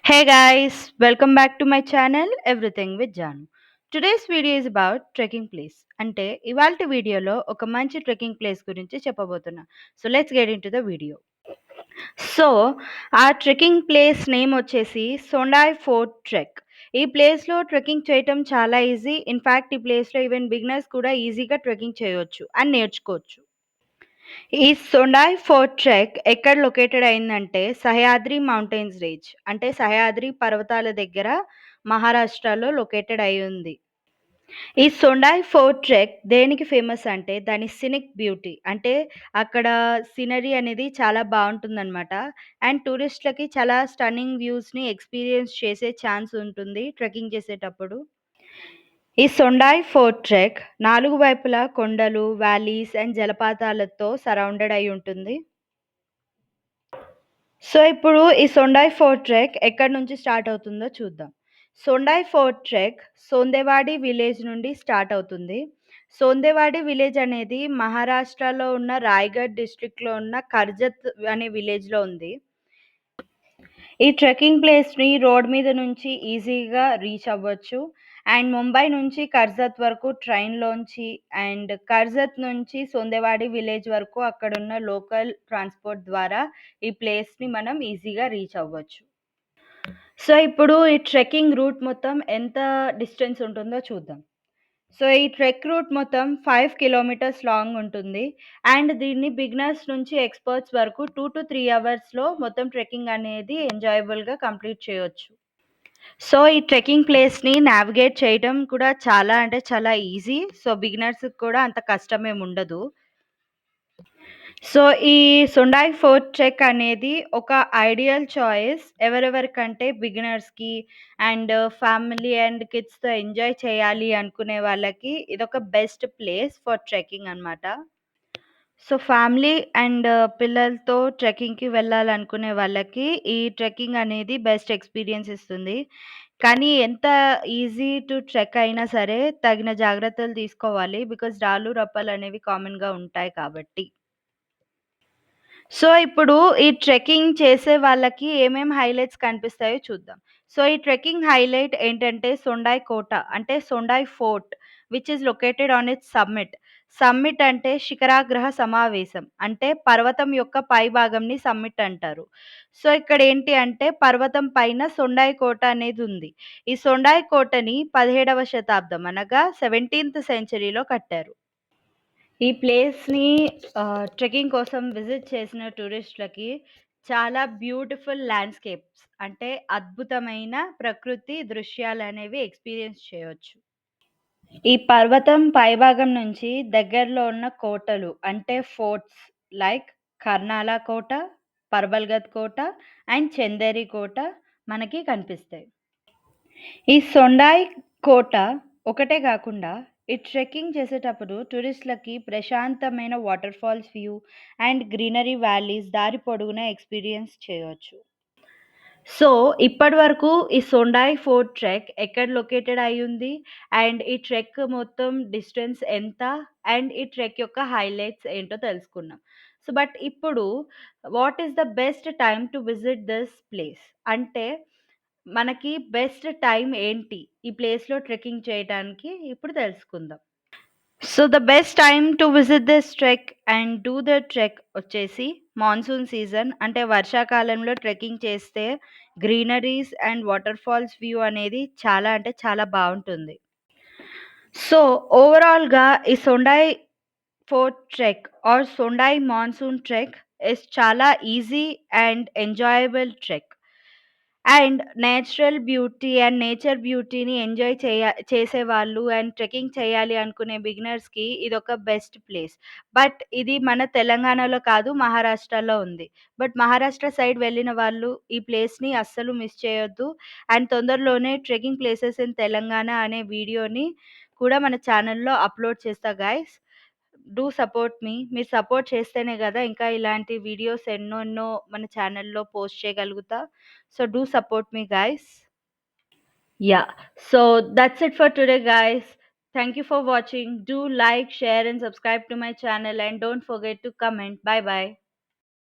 Hey guys, welcome back to my channel Everything with Janu. Today's video is about trekking place. అంటే ఇవాల్టి వీడియోలో ఒక మంచి trekking place గురించి చెప్పబోతున్నా. So let's get into the video. So ఆ trekking place name వచ్చేసి Sondai fort trek. ఈ ప్లేస్లో ట్రెక్కింగ్ చేయటం చాలా ఈజీ. ఇన్ఫ్యాక్ట్ ఈ ప్లేస్లో ఈవెన్ బిగినర్స్ కూడా ఈజీగా ట్రెక్కింగ్ చేయొచ్చు అండ్ నేర్చుకోవచ్చు. ఈ సొండాయ్ ఫోర్ట్ ట్రెక్ ఎక్కడ లొకేటెడ్ అయిందంటే సహ్యాద్రి మౌంటైన్స్ రేంజ్ అంటే సహ్యాద్రి పర్వతాల దగ్గర మహారాష్ట్రలో లొకేటెడ్ అయి ఉంది. ఈ సొండాయ్ ఫోర్ట్ ట్రెక్ దేనికి ఫేమస్ అంటే దాని సినిక్ బ్యూటీ అంటే అక్కడ సీనరీ అనేది చాలా బాగుంటుందన్నమాట. అండ్ టూరిస్ట్లకి చాలా స్టన్నింగ్ వ్యూస్ని ఎక్స్పీరియన్స్ చేసే ఛాన్స్ ఉంటుంది ట్రెక్కింగ్ చేసేటప్పుడు. ఈ సొండాయ్ ఫోర్ట్ ట్రెక్ 4 వైపులా కొండలు, వ్యాలీస్ అండ్ జలపాతాలతో సరౌండెడ్ అయి ఉంటుంది. సో, ఇప్పుడు ఈ సొండాయ్ ఫోర్ట్ ట్రెక్ ఎక్కడి నుంచి స్టార్ట్ అవుతుందో చూద్దాం. సొండాయ్ ఫోర్ట్ ట్రెక్ సోందెవాడి విలేజ్ నుండి స్టార్ట్ అవుతుంది. సోందెవాడి విలేజ్ అనేది మహారాష్ట్రలో ఉన్న రాయ్‌గఢ్ డిస్ట్రిక్ట్‌లో ఉన్న కర్జత్ అనే విలేజ్‌లో ఉంది. ఈ ట్రెక్కింగ్ ప్లేస్‌ని రోడ్ మీద నుంచి ఈజీగా రీచ్ అవ్వచ్చు. అండ్ ముంబై నుంచి కర్జత్ వరకు ట్రైన్‌లోంచి అండ్ కర్జత్ నుంచి సోందెవాడి విలేజ్ వరకు అక్కడున్న లోకల్ ట్రాన్స్‌పోర్ట్ ద్వారా ఈ ప్లేస్‌ని మనం ఈజీగా రీచ్ అవ్వచ్చు. సో, ఇప్పుడు ఈ ట్రెక్కింగ్ రూట్ మొత్తం ఎంత డిస్టెన్స్ ఉంటుందో చూద్దాం. సో, ఈ ట్రెక్ రూట్ మొత్తం 5 కిలోమీటర్స్ లాంగ్ ఉంటుంది. అండ్ దీన్ని బిగినర్స్ నుంచి ఎక్స్‌పర్ట్స్ వరకు 2-3 అవర్స్‌లో మొత్తం ట్రెక్కింగ్ అనేది ఎంజాయబుల్‌గా కంప్లీట్ చేయొచ్చు. సో, ఈ ట్రెక్కింగ్ ప్లేస్‌ని నావిగేట్ చేయడం కూడా చాలా అంటే చాలా ఈజీ. సో, బిగినర్స్‌కి కూడా అంత కష్టమేముండదు. సో, ఈ సొండాయ్ ఫోర్ట్ ట్రెక్ అనేది ఒక ఐడియల్ చాయిస్ ఎవరెవరికంటే బిగినర్స్‌కి అండ్ ఫ్యామిలీ అండ్ కిడ్స్‌తో ఎంజాయ్ చేయాలి అనుకునే వాళ్ళకి ఇదొక బెస్ట్ ప్లేస్ ఫర్ ట్రెక్కింగ్ అనమాట. సో, ఫ్యామిలీ అండ్ పిల్లలతో ట్రెక్కింగ్‌కి వెళ్ళాలనుకునే వాళ్ళకి ఈ ట్రెక్కింగ్ అనేది బెస్ట్ ఎక్స్‌పీరియన్స్ ఇస్తుంది. కానీ ఎంత ఈజీ టు ట్రెక్ అయినా సరే తగిన జాగ్రత్తలు తీసుకోవాలి. బికాజ్ రాళ్ళు, రప్పలనేవి కామన్‌గా ఉంటాయి కాబట్టి. సో, ఇప్పుడు ఈ ట్రెక్కింగ్ చేసే వాళ్ళకి ఏమేం హైలైట్స్ కనిపిస్తాయో చూద్దాం. సో, ఈ ట్రెక్కింగ్ హైలైట్ ఏంటంటే సొండాయ్ కోట అంటే Sondai fort which is located on its summit. Summit అంటే శిఖరాగ్రహ సమావేశం. అంటే పర్వతం యొక్క పై భాగంని సమ్మిట్ అంటారు. సో, ఇక్కడేంటి అంటే పర్వతం పైన సొండాయ్ కోట అనేది ఉంది. ఈ సొండాయ్ కోటని 17వ శతాబ్దం అనగా 17థ్ సెంచరీలో కట్టారు. ఈ ప్లేస్‌ని ట్రెక్కింగ్ కోసం విజిట్ చేసిన టూరిస్ట్‌లకి చాలా బ్యూటిఫుల్ ల్యాండ్‌స్కేప్స్ అంటే అద్భుతమైన ప్రకృతి దృశ్యాలనేవి ఎక్స్‌పీరియన్స్ చేయొచ్చు. ఈ పర్వతం పైభాగం నుంచి దగ్గరలో ఉన్న కోటలు అంటే ఫోర్ట్స్ లైక్ కర్నాల కోట, పర్బల్‌గద్ కోట అండ్ చందేరి కోట మనకి కనిపిస్తాయి. ఈ సొండాయ్ కోట ఒకటే గాకుండా, ఈ ట్రెక్కింగ్ చేసేటప్పుడు టూరిస్ట్‌లకి ప్రశాంతమైన water falls view and greenery valleys దారి పొడవునా ఎక్స్‌పీరియన్స్ చేయొచ్చు. సో, ఇప్పటివరకు ఈ సొండాయ్ ఫోర్ట్ ట్రెక్ ఎక్కడ లొకేటెడ్ అయ్యుంది? అండ్ ఈ ట్రెక్ మొత్తం డిస్టెన్స్ ఎంత? అండ్ ఈ ట్రెక్ యొక్క హైలైట్స్ ఏంటో తెలుసుకున్నాం. సో, బట్ ఇప్పుడు what is the best time to visit this place? అంటే మనకి బెస్ట్ టైమ్ ఏంటి? ఈ ప్లేస్‌లో ట్రెక్కింగ్ చేయటానికి ఇప్పుడు తెలుసుకుందాం. So, the best time to visit this trek and do the trek వచ్చేసి మాన్సూన్ సీజన్ అంటే వర్షాకాలంలో ట్రెక్కింగ్ చేస్తే greeneries and water falls view అనేది చాలా అంటే చాలా బావుంటుంది. సో, ఓవరాల్‌గా ఈ Sondai fort trek or Sondai monsoon trek is చాలా easy and enjoyable trek. And natural beauty and nature బ్యూటీని ఎంజాయ్ చేసేవాళ్ళు అండ్ ట్రెక్కింగ్ చేయాలి అనుకునే బిగినర్స్‌కి ఇదొక బెస్ట్ ప్లేస్. బట్ ఇది మన తెలంగాణలో కాదు మహారాష్ట్రలో ఉంది. బట్ మహారాష్ట్ర సైడ్ వెళ్ళిన వాళ్ళు ఈ ప్లేస్‌ని అస్సలు మిస్ చేయొద్దు. అండ్ తొందరలోనే ట్రెక్కింగ్ ప్లేసెస్ ఇన్ తెలంగాణ అనే వీడియోని కూడా మన ఛానెల్‌లో అప్‌లోడ్ చేస్తా గైస్. డూ సపోర్ట్ మీ. మీరు సపోర్ట్ చేస్తేనే గదా! ఇంకా ఇలాంటి వీడియోస్ ఎన్నెన్నో మన ఛానెల్‌లో post చేయగలుగుతా. So do support me, guys. Yeah. So that's it for today, guys. Thank you for watching. Do like, share, and subscribe to my channel. And don't forget to comment. Bye bye.